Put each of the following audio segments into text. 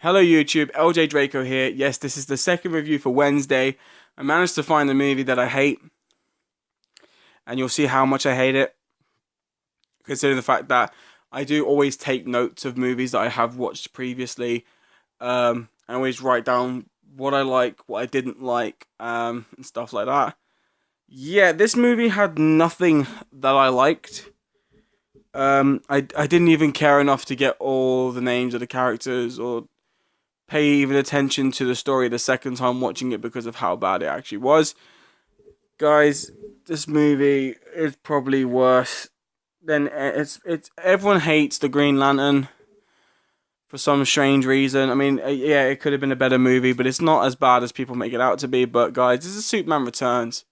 Hello YouTube, LJ Draco here. Yes, this is the second review for Wednesday. I managed to find a movie that I hate, and you'll see how much I hate it, considering the fact that I do always take notes of movies that I have watched previously. I always write down what I like, what I didn't like, and stuff like that. Yeah, this movie had nothing that I liked. I didn't even care enough to get all the names of the characters or pay even attention to the story the second time watching it because of how bad it actually was. Guys, this movie is probably worse than it's everyone hates the Green Lantern for some strange reason. I mean, yeah, it could have been a better movie, but it's not as bad as people make it out to be. But guys, this is Superman Returns.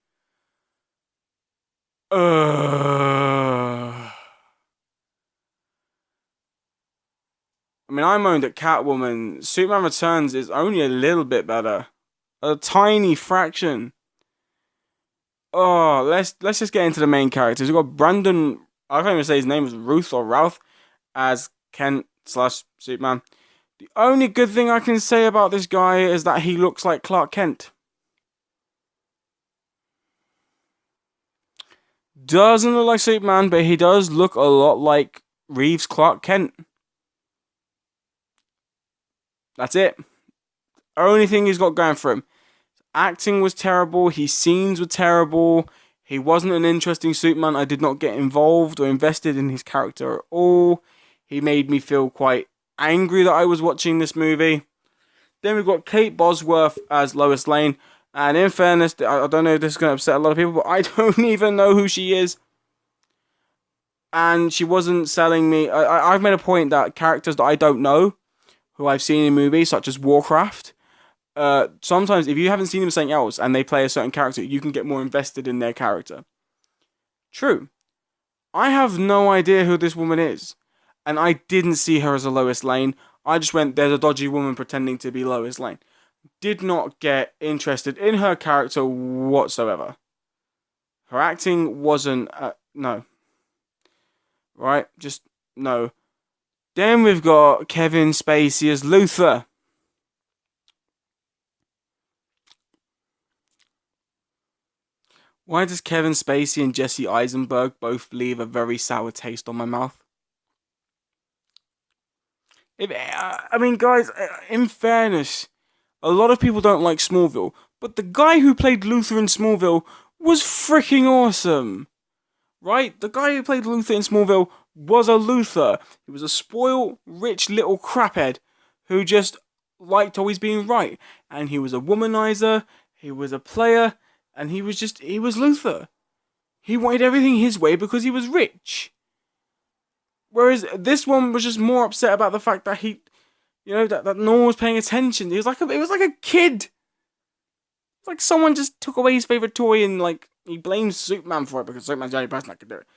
I mean, I moaned at Catwoman. Superman Returns is only a little bit better. A tiny fraction. Oh, let's just get into the main characters. We've got Brandon, I can't even say his name is Ruth or Ralph, as Kent slash Superman. The only good thing I can say about this guy is that he looks like Clark Kent. Doesn't look like Superman, but he does look a lot like Reeves Clark Kent. That's it. Only thing he's got going for him. Acting was terrible. His scenes were terrible. He wasn't an interesting Superman. I did not get involved or invested in his character at all. He made me feel quite angry that I was watching this movie. Then we've got Kate Bosworth as Lois Lane. And in fairness, I don't know if this is going to upset a lot of people, but I don't even know who she is. And she wasn't selling me. I've made a point that characters that I don't know, who I've seen in movies such as Warcraft, sometimes if you haven't seen them in something else and they play a certain character, you can get more invested in their character. True. I have no idea who this woman is, and I didn't see her as a Lois Lane. I just went, there's a dodgy woman pretending to be Lois Lane. Did not get interested in her character whatsoever. Her acting wasn't, no. Right? Just, no. Then we've got Kevin Spacey as Luthor. Why does Kevin Spacey and Jesse Eisenberg both leave a very sour taste on my mouth? I mean, guys, in fairness, a lot of people don't like Smallville, but the guy who played Luthor in Smallville was freaking awesome. Right? The guy who played Luthor in Smallville was a Luthor. He was a spoiled, rich little craphead who just liked always being right. And he was a womanizer, he was a player, and he was Luthor. He wanted everything his way because he was rich. Whereas this one was just more upset about the fact that that no one was paying attention. It was like a kid. It's like someone just took away his favorite toy and he blames Superman for it because Superman's the only person that could do it.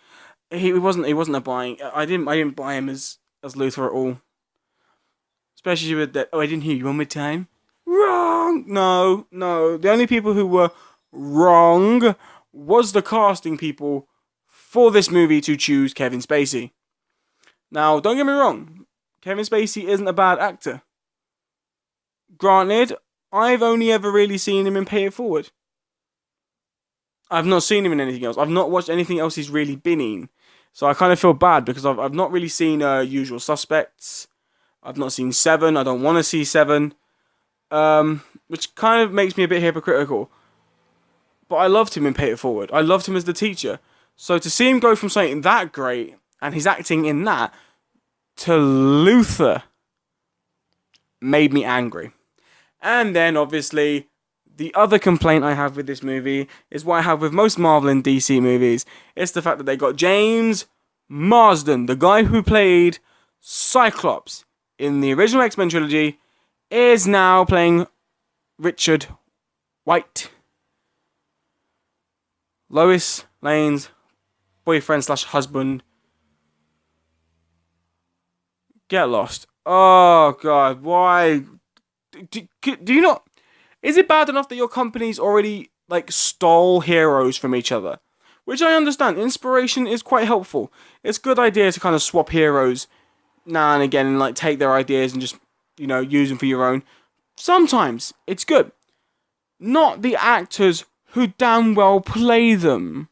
He wasn't a buying. I didn't buy him as Luthor at all. Especially with that. Oh, I didn't hear you one more time. Wrong. No. The only people who were wrong was the casting people for this movie to choose Kevin Spacey. Now, don't get me wrong. Kevin Spacey isn't a bad actor. Granted, I've only ever really seen him in Pay It Forward. I've not seen him in anything else. I've not watched anything else he's really been in. So I kind of feel bad because I've not really seen Usual Suspects. I've not seen Seven. I don't want to see Seven. Which kind of makes me a bit hypocritical. But I loved him in Pay It Forward. I loved him as the teacher. So to see him go from something that great and his acting in that to Luthor made me angry. And then obviously the other complaint I have with this movie is what I have with most Marvel and DC movies. It's the fact that they got James Marsden, the guy who played Cyclops in the original X-Men trilogy, is now playing Richard White, Lois Lane's boyfriend slash husband. Get lost. Oh God, why? Do you not? Is it bad enough that your companies already stole heroes from each other? Which I understand. Inspiration is quite helpful. It's a good idea to kind of swap heroes now and again and take their ideas and just use them for your own. Sometimes it's good. Not the actors who damn well play them.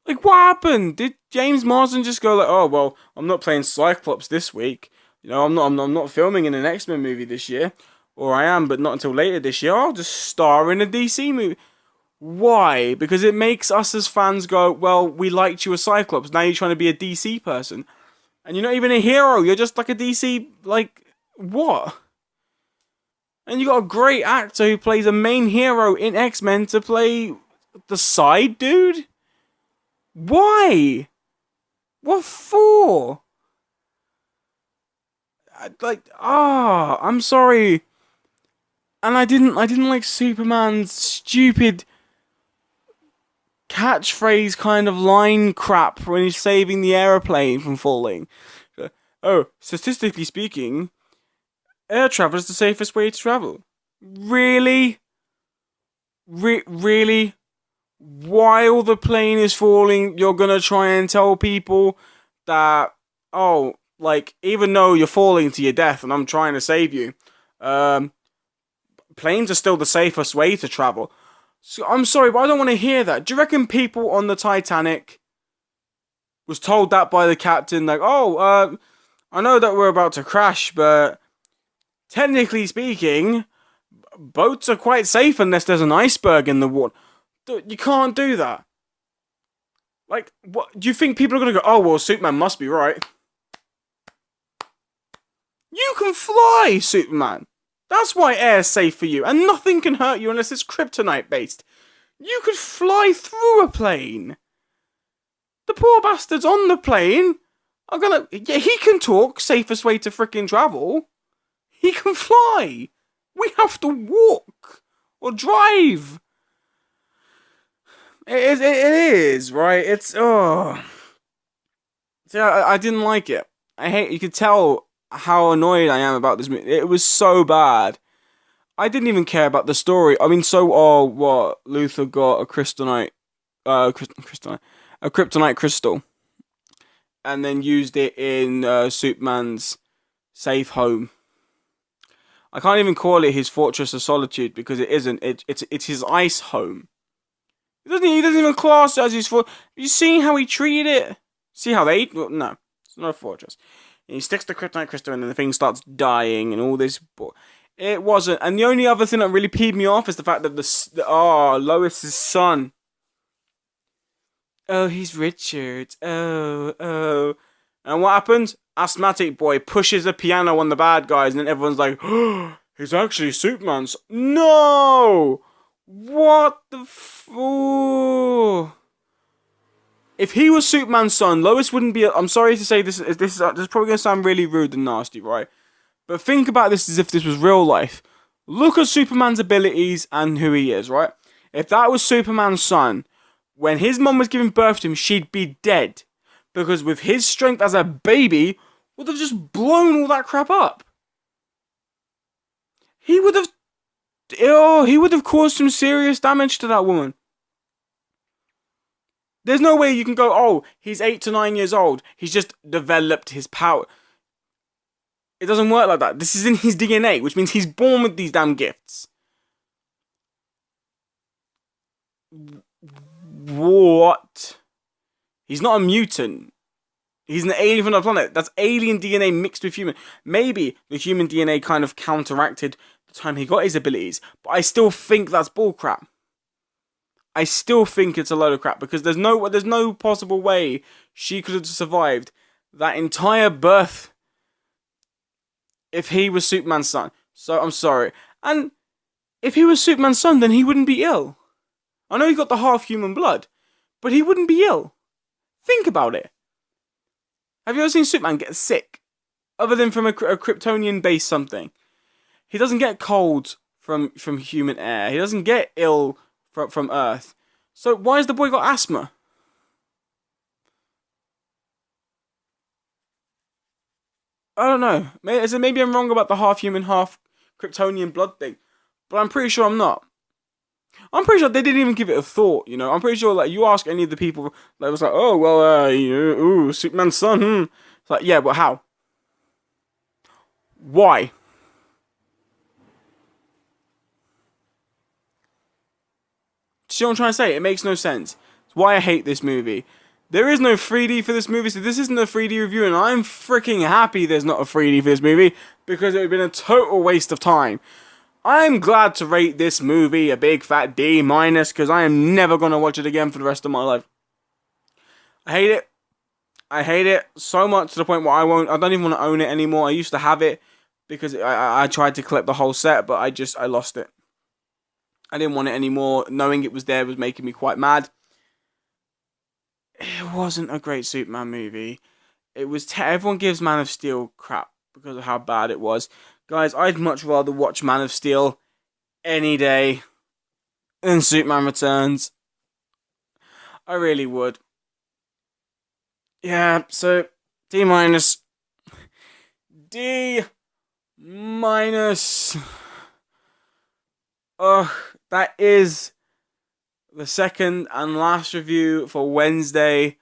Like, what happened? Did James Marsden just go like, oh, well, I'm not playing Cyclops this week. I'm not filming in an X-Men movie this year. Or I am, but not until later this year. I'll just star in a DC movie. Why? Because it makes us as fans go, well, we liked you as Cyclops. Now you're trying to be a DC person. And you're not even a hero. You're just like a DC, like, what? And you got a great actor who plays a main hero in X-Men to play the side dude? Why? What for? I'm sorry. And I didn't like Superman's stupid catchphrase kind of line crap when he's saving the aeroplane from falling. Oh, statistically speaking, air travel is the safest way to travel. Really? Really? While the plane is falling, you're gonna try and tell people that, oh, like, even though you're falling to your death and I'm trying to save you, planes are still the safest way to travel. So, I'm sorry, but I don't want to hear that. Do you reckon people on the Titanic was told that by the captain, like, oh, I know that we're about to crash, but technically speaking, boats are quite safe unless there's an iceberg in the water. You can't do that. Like, what? Do you think people are going to go, oh, well, Superman must be right? You can fly, Superman. That's why air's safe for you, and nothing can hurt you unless it's kryptonite-based. You could fly through a plane. The poor bastards on the plane are gonna... Yeah, he can talk, safest way to frickin' travel. He can fly. We have to walk. Or drive. It is, right? It's... Oh. See, I didn't like it. You could tell how annoyed I am about this movie. It was so bad. I didn't even care about the story. I mean, what? Luthor got a kryptonite crystal, and then used it in Superman's safe home. I can't even call it his Fortress of Solitude because it isn't. It's his ice home. He doesn't even class it as his fortress. You seen how he treated it? See how they? Well, no, it's not a fortress. And he sticks the kryptonite crystal in and the thing starts dying and all this. It wasn't. And the only other thing that really peed me off is the fact that Lois's son. Oh, he's Richard. Oh. And what happens? Asthmatic boy pushes a piano on the bad guys and then everyone's like, oh, he's actually Superman's. No! What the f... If he was Superman's son, Lois wouldn't be... I'm sorry to say this is probably going to sound really rude and nasty, right? But think about this as if this was real life. Look at Superman's abilities and who he is, right? If that was Superman's son, when his mum was giving birth to him, she'd be dead. Because with his strength as a baby, would have just blown all that crap up. He would have caused some serious damage to that woman. There's no way you can go, oh, he's 8 to 9 years old. He's just developed his power. It doesn't work like that. This is in his DNA, which means he's born with these damn gifts. What? He's not a mutant. He's an alien from another planet. That's alien DNA mixed with human. Maybe the human DNA kind of counteracted the time he got his abilities, but I still think that's bullcrap. I still think it's a load of crap because there's no possible way she could have survived that entire birth if he was Superman's son. So I'm sorry. And if he was Superman's son, then he wouldn't be ill. I know he got the half human blood, but he wouldn't be ill. Think about it. Have you ever seen Superman get sick? Other than from a Kryptonian-based something. He doesn't get colds from human air. He doesn't get ill from Earth. So why has the boy got asthma? I don't know. Maybe I'm wrong about the half human, half Kryptonian blood thing. But I'm pretty sure I'm not. I'm pretty sure they didn't even give it a thought, you know. I'm pretty sure, like, you ask any of the people, like, it was like, oh, well, Superman's son, It's like, yeah, but how? Why? See what I'm trying to say? It makes no sense. It's why I hate this movie. There is no 3D for this movie, so this isn't a 3D review, and I'm freaking happy there's not a 3D for this movie, because it would have been a total waste of time. I'm glad to rate this movie a big fat D-, because I am never going to watch it again for the rest of my life. I hate it. I hate it so much to the point where I don't even want to own it anymore. I used to have it because I tried to collect the whole set, but I lost it. I didn't want it anymore. Knowing it was there was making me quite mad. It wasn't a great Superman movie. It was everyone gives Man of Steel crap because of how bad it was. Guys, I'd much rather watch Man of Steel any day than Superman Returns. I really would. Yeah, so D-. D-. That is the second and last review for Wednesday.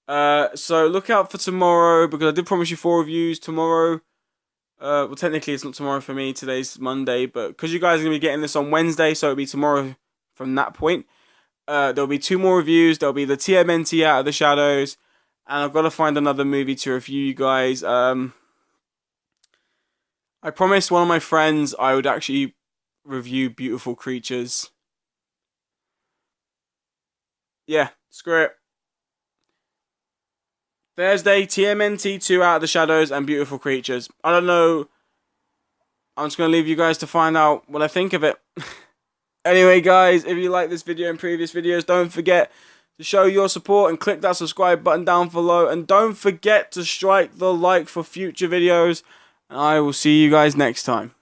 So look out for tomorrow, because I did promise you 4 reviews tomorrow. Well, technically it's not tomorrow for me. Today's Monday, but because you guys are going to be getting this on Wednesday, so it'll be tomorrow from that point. There'll be 2 more reviews. There'll be the TMNT Out of the Shadows, and I've got to find another movie to review, you guys. I promised one of my friends I would actually review Beautiful Creatures. Yeah, screw it. Thursday, TMNT 2 Out of the Shadows and Beautiful Creatures. I don't know. I'm just going to leave you guys to find out what I think of it. Anyway, guys, if you like this video and previous videos, don't forget to show your support and click that subscribe button down below. And don't forget to strike the like for future videos. And I will see you guys next time.